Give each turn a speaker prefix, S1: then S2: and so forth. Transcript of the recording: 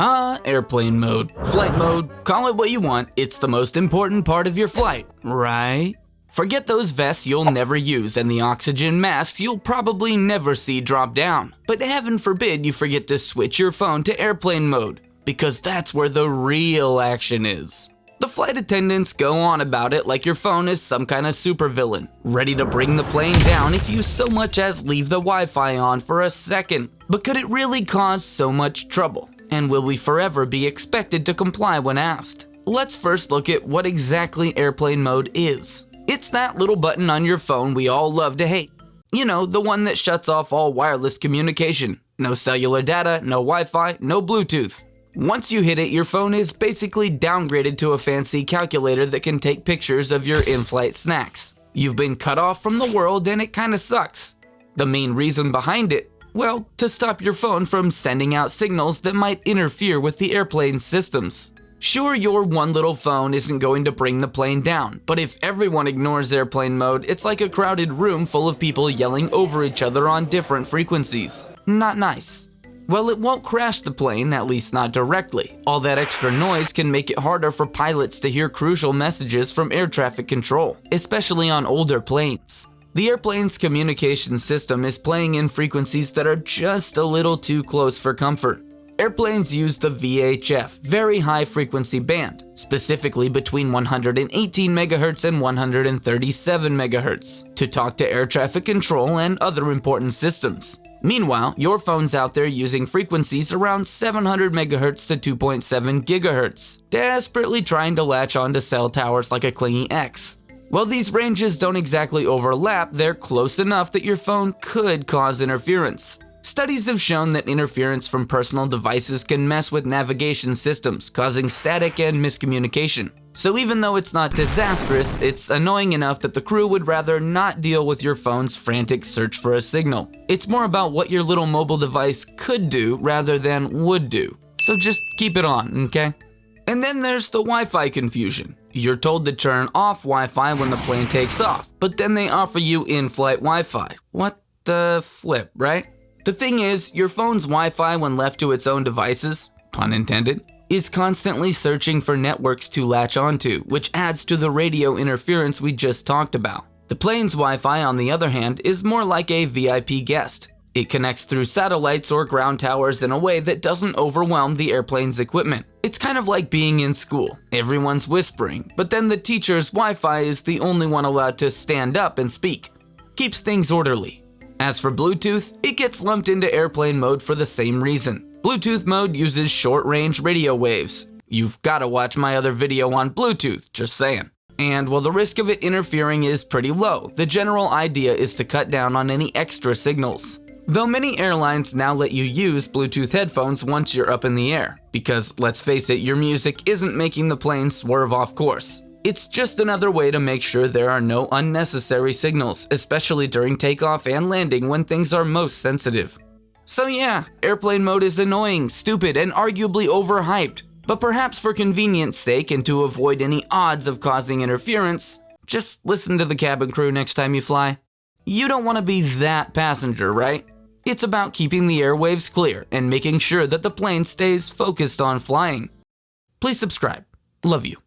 S1: Airplane mode, flight mode, call it what you want, it's the most important part of your flight, right? Forget those vests you'll never use and the oxygen masks you'll probably never see drop down. But heaven forbid you forget to switch your phone to airplane mode, because that's where the real action is. The flight attendants go on about it like your phone is some kind of supervillain, ready to bring the plane down if you so much as leave the Wi-Fi on for a second. But could it really cause so much trouble? And will we forever be expected to comply when asked? Let's first look at what exactly airplane mode is. It's that little button on your phone we all love to hate. You know, the one that shuts off all wireless communication. No cellular data, no Wi-Fi, no Bluetooth. Once you hit it, your phone is basically downgraded to a fancy calculator that can take pictures of your in-flight snacks. You've been cut off from the world and it kinda sucks. The main reason behind it? Well, to stop your phone from sending out signals that might interfere with the airplane's systems. Sure, your one little phone isn't going to bring the plane down, but if everyone ignores airplane mode, it's like a crowded room full of people yelling over each other on different frequencies. Not nice. Well, it won't crash the plane, at least not directly. All that extra noise can make it harder for pilots to hear crucial messages from air traffic control, especially on older planes. The airplane's communication system is playing in frequencies that are just a little too close for comfort. Airplanes use the VHF, very high frequency band, specifically between 118 MHz and 137 MHz, to talk to air traffic control and other important systems. Meanwhile, your phone's out there using frequencies around 700 MHz to 2.7 GHz, desperately trying to latch onto cell towers like a clingy ex. While these ranges don't exactly overlap, they're close enough that your phone could cause interference. Studies have shown that interference from personal devices can mess with navigation systems, causing static and miscommunication. So even though it's not disastrous, it's annoying enough that the crew would rather not deal with your phone's frantic search for a signal. It's more about what your little mobile device could do rather than would do. So just keep it on, okay? And then there's the Wi-Fi confusion. You're told to turn off Wi-Fi when the plane takes off, but then they offer you in-flight Wi-Fi. What the flip, right? The thing is, your phone's Wi-Fi, when left to its own devices, pun intended, is constantly searching for networks to latch onto, which adds to the radio interference we just talked about. The plane's Wi-Fi, on the other hand, is more like a VIP guest. It connects through satellites or ground towers in a way that doesn't overwhelm the airplane's equipment. It's kind of like being in school. Everyone's whispering, but then the teacher's Wi-Fi is the only one allowed to stand up and speak. Keeps things orderly. As for Bluetooth, it gets lumped into airplane mode for the same reason. Bluetooth mode uses short-range radio waves. You've gotta watch my other video on Bluetooth, just saying. And while the risk of it interfering is pretty low, the general idea is to cut down on any extra signals. Though many airlines now let you use Bluetooth headphones once you're up in the air, because let's face it, your music isn't making the plane swerve off course. It's just another way to make sure there are no unnecessary signals, especially during takeoff and landing when things are most sensitive. So yeah, airplane mode is annoying, stupid, and arguably overhyped. But perhaps for convenience sake and to avoid any odds of causing interference, just listen to the cabin crew next time you fly. You don't want to be that passenger, right? It's about keeping the airwaves clear and making sure that the plane stays focused on flying. Please subscribe. Love you.